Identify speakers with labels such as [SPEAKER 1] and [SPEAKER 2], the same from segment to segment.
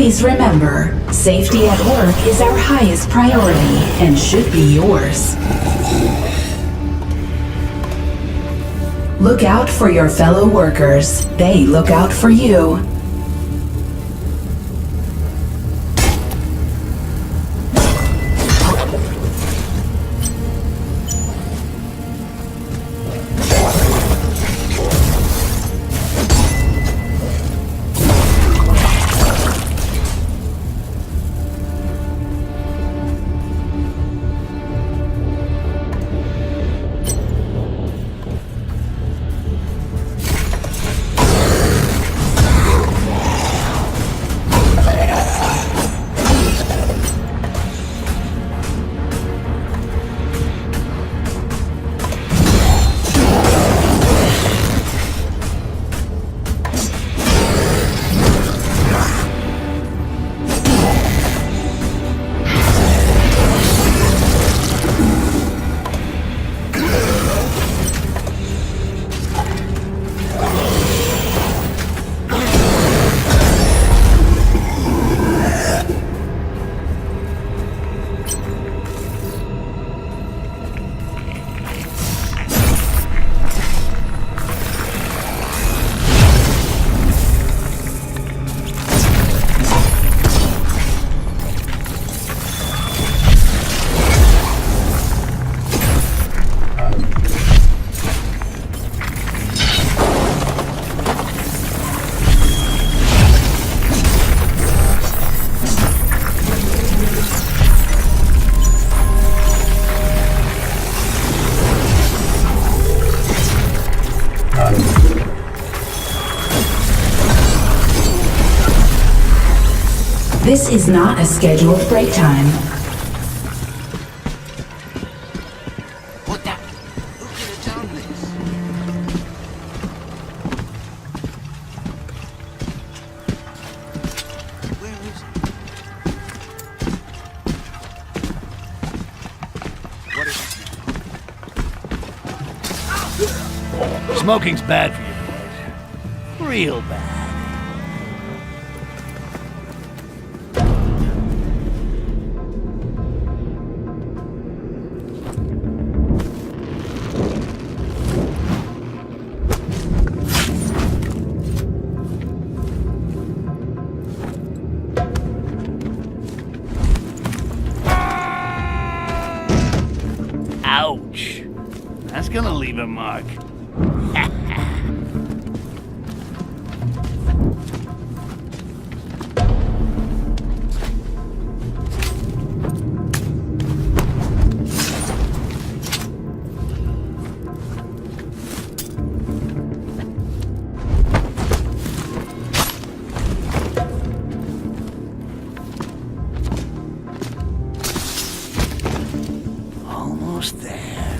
[SPEAKER 1] Please remember, safety at work is our highest priority and should be yours. Look out for your fellow workers. They look out for you. This is not a scheduled break time.
[SPEAKER 2] What the? Who could have done this? Where is it? What is it now?
[SPEAKER 3] Smoking's bad for you, boys. Real bad. Ouch. That's gonna leave a mark. Almost there.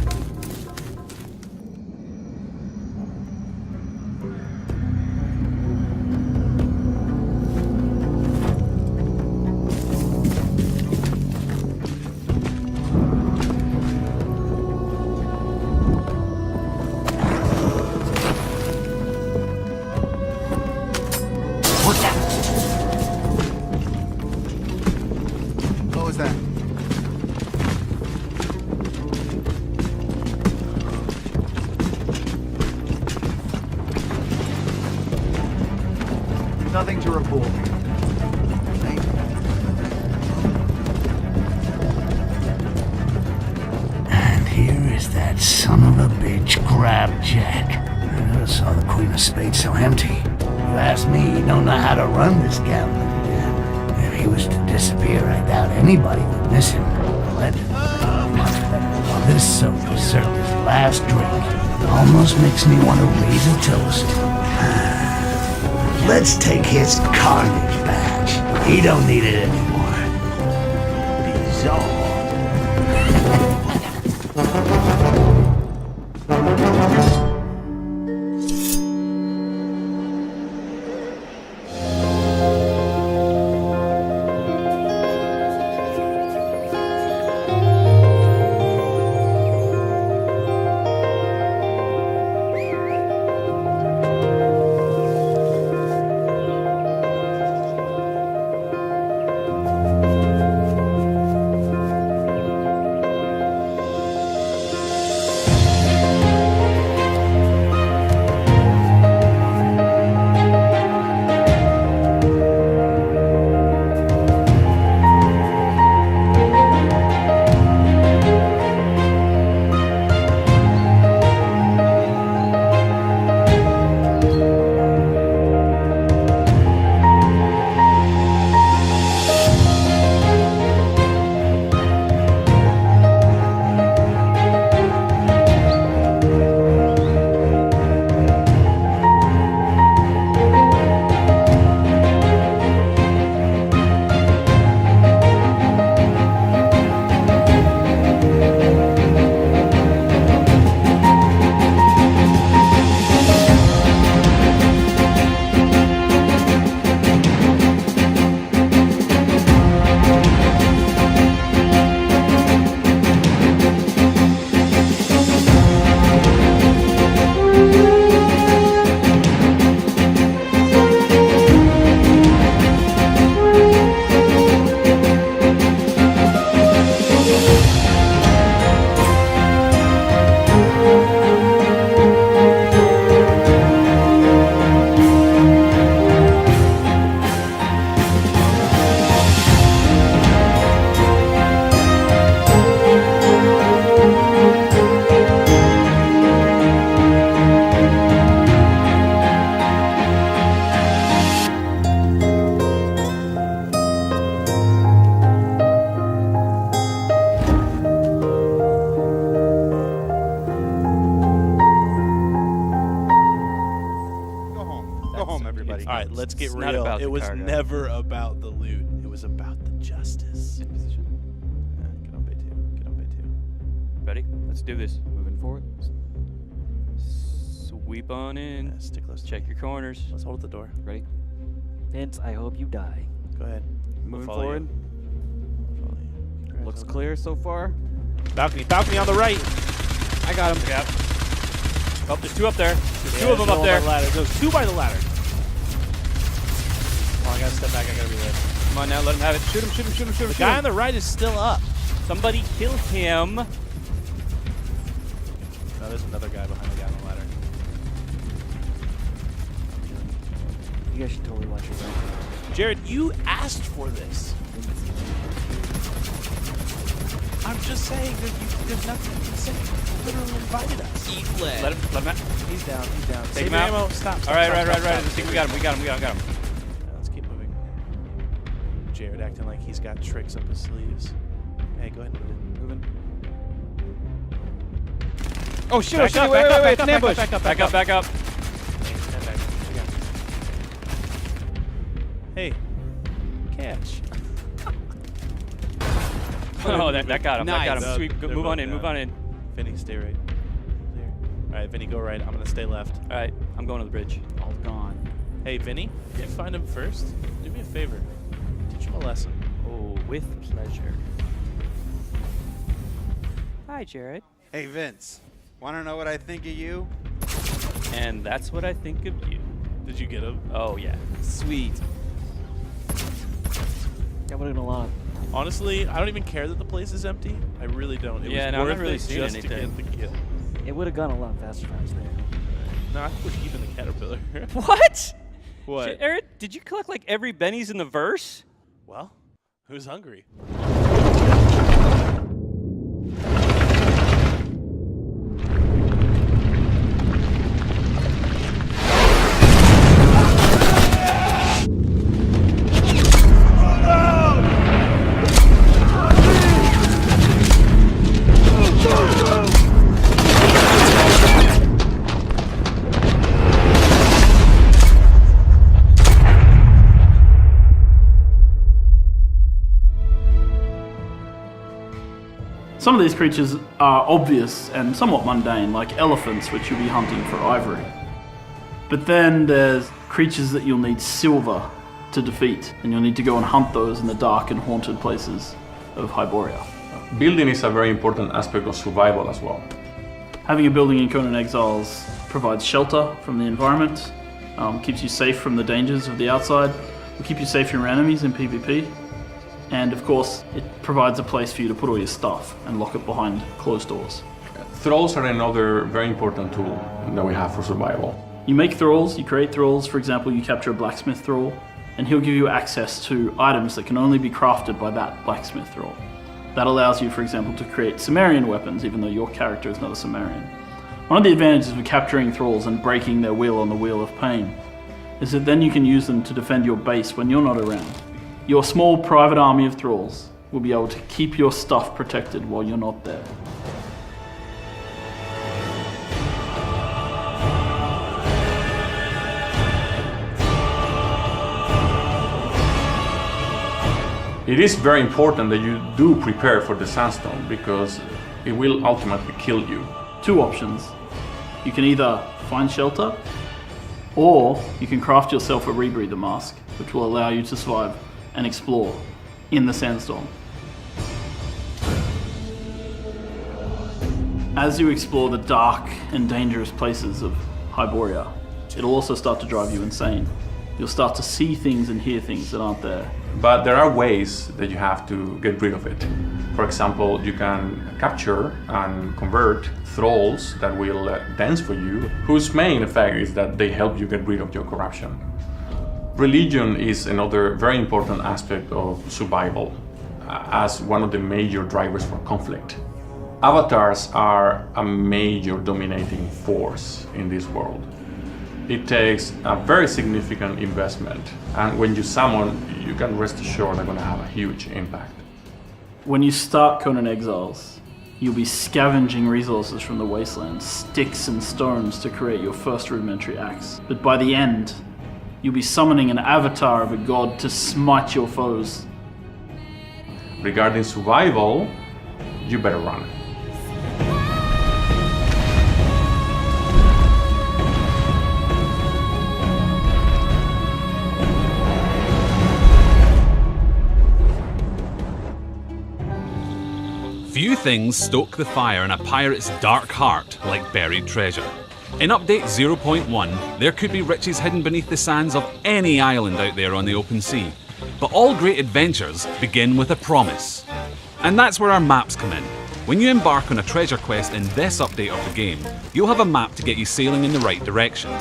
[SPEAKER 2] What's that?
[SPEAKER 4] What was that? Nothing to report. Thank you.
[SPEAKER 3] And here is that son of a bitch Grabjack. I never saw the Queen of Spades so empty. You ask me, he don't know how to run this gambling den. If he was to disappear, I doubt anybody would miss him. Legend. Much better. Well, this soda served his last drink. Almost makes me want to raise a toast. Let's take his carnage badge. He don't need it anymore. Bizarre.
[SPEAKER 5] All right, let's get
[SPEAKER 6] It's not
[SPEAKER 5] real.
[SPEAKER 6] about
[SPEAKER 5] It
[SPEAKER 6] the
[SPEAKER 5] was
[SPEAKER 6] cargo.
[SPEAKER 5] never about the loot. It was about the justice.
[SPEAKER 6] In position.
[SPEAKER 5] Get on bay two. Get on bay two.
[SPEAKER 6] Ready? Let's do this. Moving forward. Sweep on in.
[SPEAKER 5] Yeah, stick close. to
[SPEAKER 6] Check
[SPEAKER 5] me.
[SPEAKER 6] your corners.
[SPEAKER 5] Let's hold at the door.
[SPEAKER 6] Ready?
[SPEAKER 7] Vince, I hope you die.
[SPEAKER 5] Go ahead.
[SPEAKER 6] Moving
[SPEAKER 5] follow
[SPEAKER 6] forward.
[SPEAKER 5] you. Follow you. Congrats
[SPEAKER 6] Looks
[SPEAKER 5] on
[SPEAKER 6] clear so far.
[SPEAKER 5] that. Balcony on the right.
[SPEAKER 6] I got him.
[SPEAKER 5] Yep.
[SPEAKER 6] Oh, there's two up there. There's two of them
[SPEAKER 5] There's
[SPEAKER 6] up
[SPEAKER 5] one
[SPEAKER 6] there.
[SPEAKER 5] by the ladder. There's two by the ladder. Oh, I gotta step back. I gotta be there.
[SPEAKER 6] Come on now, let him have it. Shoot him, shoot him, shoot him, shoot him.
[SPEAKER 5] The guy on the right is still up.
[SPEAKER 6] Somebody kill him.
[SPEAKER 5] No, there's another guy behind the guy on the ladder.
[SPEAKER 7] You guys should totally watch your back.
[SPEAKER 5] Jared, you asked for this. I'm just saying that there's nothing you can say. You literally invited us.
[SPEAKER 2] Eat lead.
[SPEAKER 6] Let him out.
[SPEAKER 5] He's down. He's down.
[SPEAKER 6] Take
[SPEAKER 5] Save
[SPEAKER 6] him
[SPEAKER 5] your
[SPEAKER 6] out.
[SPEAKER 5] ammo. Stop.
[SPEAKER 6] All right,
[SPEAKER 5] stop,
[SPEAKER 6] right.
[SPEAKER 5] stop.
[SPEAKER 6] I think we got him.
[SPEAKER 5] Yeah, let's keep moving. Jared acting like he's got tricks up his sleeves. Hey, go ahead and move it. Moving.
[SPEAKER 6] Oh shit!
[SPEAKER 5] Back
[SPEAKER 6] Oh shit!
[SPEAKER 5] up,
[SPEAKER 6] Wait!
[SPEAKER 5] back up,
[SPEAKER 6] It's an
[SPEAKER 5] back up,
[SPEAKER 6] ambush.
[SPEAKER 5] back up,
[SPEAKER 6] Back
[SPEAKER 5] back
[SPEAKER 6] up! Back up!
[SPEAKER 5] Stand back. Again. Hey, catch.
[SPEAKER 6] Oh, that got him. That got him.
[SPEAKER 2] Nice.
[SPEAKER 6] Sweet.
[SPEAKER 5] They're
[SPEAKER 6] Move on
[SPEAKER 5] both
[SPEAKER 6] in. Move
[SPEAKER 5] down.
[SPEAKER 6] on in.
[SPEAKER 5] Vinny, stay right there. All right, Vinny, go right. I'm gonna stay left.
[SPEAKER 6] All right, I'm going to the bridge.
[SPEAKER 7] All gone.
[SPEAKER 5] Hey, Vinny, if you find him first, do me a favor. Teach him a lesson.
[SPEAKER 6] Oh, with pleasure. Hi, Jared.
[SPEAKER 2] Hey, Vince. Want to know what I think of you?
[SPEAKER 6] And that's what I think of you.
[SPEAKER 5] Did you get him?
[SPEAKER 6] Oh yeah.
[SPEAKER 2] Sweet.
[SPEAKER 7] That would have been a lot.
[SPEAKER 5] Honestly, I don't even care that the place is empty. I really don't. It
[SPEAKER 6] Yeah,
[SPEAKER 5] was
[SPEAKER 6] no, I'm
[SPEAKER 5] worth
[SPEAKER 6] not really
[SPEAKER 5] it
[SPEAKER 6] seeing
[SPEAKER 5] just
[SPEAKER 6] anything.
[SPEAKER 5] to get the kill.
[SPEAKER 7] It would have gone a lot faster if I was there.
[SPEAKER 5] No, I think we're keeping the caterpillar.
[SPEAKER 6] What?
[SPEAKER 5] What?
[SPEAKER 6] Jared, did you collect like every Benny's in the verse?
[SPEAKER 5] Well, who's hungry?
[SPEAKER 8] Some of these creatures are obvious and somewhat mundane, like elephants, which you'll be hunting for ivory. But then there's creatures that you'll need silver to defeat, and you'll need to go and hunt those in the dark and haunted places of Hyboria.
[SPEAKER 9] Building is a very important aspect of survival as well.
[SPEAKER 8] Having a building in Conan Exiles provides shelter from the environment, keeps you safe from the dangers of the outside, will keep you safe from your enemies in PvP, and of course it provides a place for you to put all your stuff and lock it behind closed doors.
[SPEAKER 9] Thralls are another very important tool that we have for survival.
[SPEAKER 8] You make thralls, you create thralls. For example, you capture a blacksmith thrall, and he'll give you access to items that can only be crafted by that blacksmith thrall. That allows you, for example, to create Sumerian weapons, even though your character is not a Sumerian. One of the advantages of capturing thralls and breaking their will on the Wheel of Pain is that then you can use them to defend your base when you're not around. Your small private army of thralls will be able to keep your stuff protected while you're not there.
[SPEAKER 9] It is very important that you do prepare for the sandstone because it will ultimately kill you.
[SPEAKER 8] Two options. You can either find shelter, or you can craft yourself a rebreather mask, which will allow you to survive and explore in the sandstorm. As you explore the dark and dangerous places of Hyboria, it'll also start to drive you insane. You'll start to see things and hear things that aren't there.
[SPEAKER 9] But there are ways that you have to get rid of it. For example, you can capture and convert thralls that will dance for you, whose main effect is that they help you get rid of your corruption. Religion is another very important aspect of survival, as one of the major drivers for conflict. Avatars are a major dominating force in this world. It takes a very significant investment, and when you summon, you can rest assured they're going to have a huge impact.
[SPEAKER 8] When you start Conan Exiles, you'll be scavenging resources from the wasteland, sticks and stones to create your first rudimentary axe. But by the end, you'll be summoning an avatar of a god to smite your foes.
[SPEAKER 9] Regarding survival, you better run.
[SPEAKER 10] Few things stoke the fire in a pirate's dark heart like buried treasure. In Update 0.1, there could be riches hidden beneath the sands of any island out there on the open sea. But all great adventures begin with a promise. And that's where our maps come in. When you embark on a treasure quest in this update of the game, you'll have a map to get you sailing in the right direction.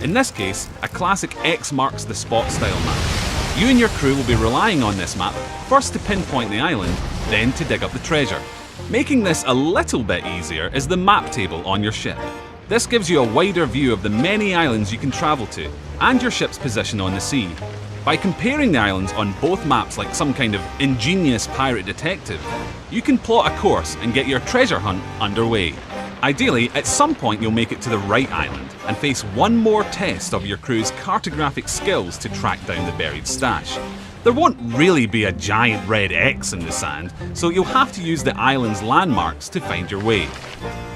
[SPEAKER 10] In this case, a classic X marks the spot style map. You and your crew will be relying on this map, first to pinpoint the island, then to dig up the treasure. Making this a little bit easier is the map table on your ship. This gives you a wider view of the many islands you can travel to, and your ship's position on the sea. By comparing the islands on both maps like some kind of ingenious pirate detective, you can plot a course and get your treasure hunt underway. Ideally, at some point you'll make it to the right island and face one more test of your crew's cartographic skills to track down the buried stash. There won't really be a giant red X in the sand, so you'll have to use the island's landmarks to find your way.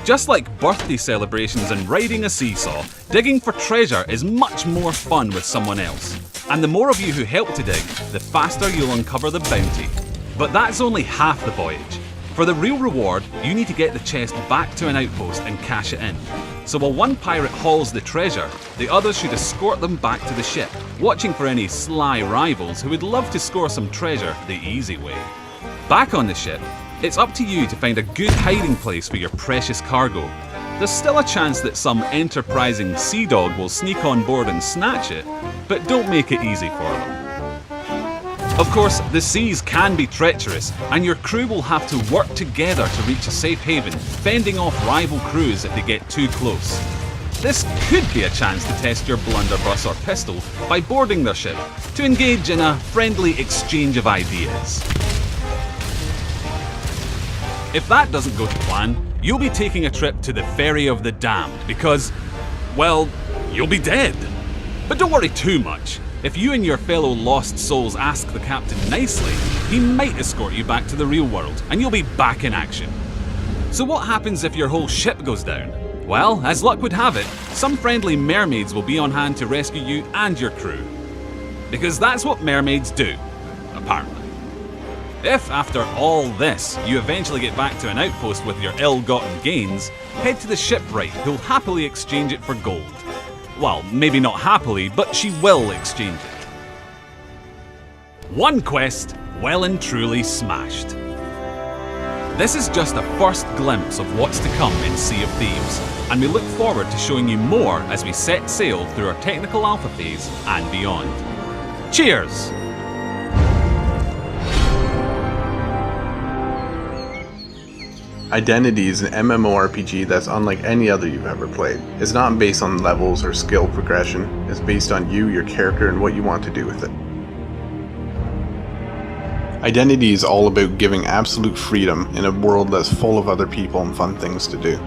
[SPEAKER 10] Just like birthday celebrations and riding a seesaw, digging for treasure is much more fun with someone else. And the more of you who help to dig, the faster you'll uncover the bounty. But that's only half the voyage. For the real reward, you need to get the chest back to an outpost and cash it in. So while one pirate hauls the treasure, the others should escort them back to the ship, watching for any sly rivals who would love to score some treasure the easy way. Back on the ship, it's up to you to find a good hiding place for your precious cargo. There's still a chance that some enterprising sea dog will sneak on board and snatch it, but don't make it easy for them. Of course, the seas can be treacherous, and your crew will have to work together to reach a safe haven, fending off rival crews if they get too close. This could be a chance to test your blunderbuss or pistol by boarding their ship, to engage in a friendly exchange of ideas. If that doesn't go to plan, you'll be taking a trip to the Ferry of the Damned because, well, you'll be dead. But don't worry too much. If you and your fellow lost souls ask the captain nicely, he might escort you back to the real world and you'll be back in action. So what happens if your whole ship goes down? Well, as luck would have it, some friendly mermaids will be on hand to rescue you and your crew. Because that's what mermaids do, apparently. If, after all this, you eventually get back to an outpost with your ill-gotten gains, head to the shipwright who'll happily exchange it for gold. Well, maybe not happily, but she will exchange it. One quest, well and truly smashed. This is just a first glimpse of what's to come in Sea of Thieves, and we look forward to showing you more as we set sail through our technical alpha phase and beyond. Cheers!
[SPEAKER 11] Identity is an MMORPG that's unlike any other you've ever played. It's not based on levels or skill progression, it's based on you, your character, and what you want to do with it. Identity is all about giving absolute freedom in a world that's full of other people and fun things to do.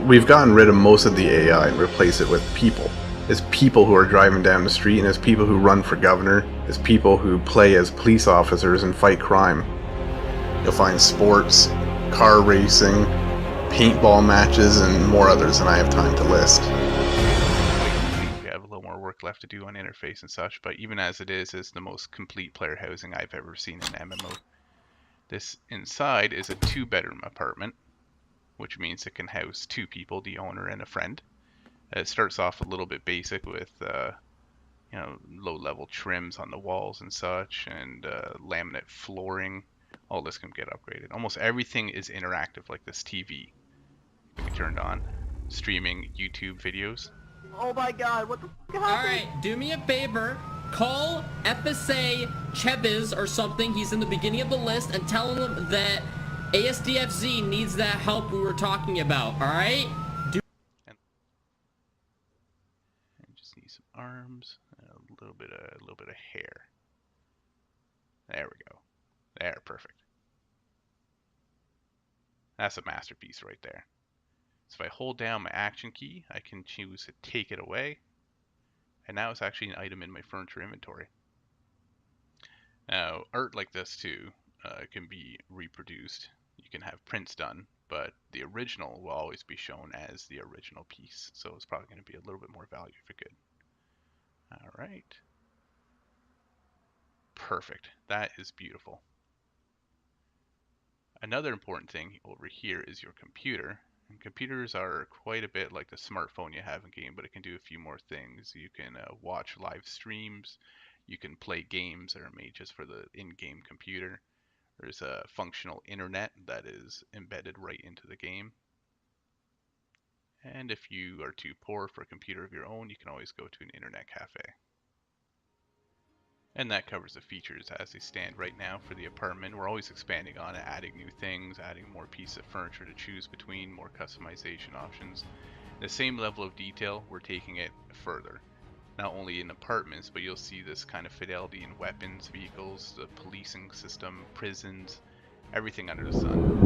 [SPEAKER 11] We've gotten rid of most of the AI and replaced it with people. It's people who are driving down the street, and it's people who run for governor, it's people who play as police officers and fight crime. You'll find sports, car racing, paintball matches, and more others than I have time to list.
[SPEAKER 4] We have a little more work left to do on interface and such, but even as it is, it's the most complete player housing I've ever seen in MMO. This inside is a 2-bedroom apartment, which means it can house 2 people, the owner and a friend. It starts off a little bit basic with low-level trims on the walls and such, and laminate flooring. All this can get upgraded. Almost everything is interactive, like this TV can be turned on, streaming YouTube videos.
[SPEAKER 12] Oh my god, what the f*** happened? Alright, do me a favor. Call FSA Chebiz or something, he's in the beginning of the list, and tell him that ASDFZ needs that help we were talking about, alright?
[SPEAKER 4] And just need some arms and a little bit of hair. There we go. There, perfect. That's a masterpiece right there. So if I hold down my action key, I can choose to take it away. And now it's actually an item in my furniture inventory. Now, art like this too can be reproduced. You can have prints done, but the original will always be shown as the original piece. So it's probably going to be a little bit more value for good. All right. Perfect. That is beautiful. Another important thing over here is your computer. And computers are quite a bit like the smartphone you have in game, but it can do a few more things. You can watch live streams, you can play games that are made just for the in-game computer. There's a functional internet that is embedded right into the game. And if you are too poor for a computer of your own, you can always go to an internet cafe. And that covers the features as they stand right now for the apartment. We're always expanding on it, adding new things, adding more pieces of furniture to choose between, more customization options. The same level of detail, we're taking it further. Not only in apartments, but you'll see this kind of fidelity in weapons, vehicles, the policing system, prisons, everything under the sun.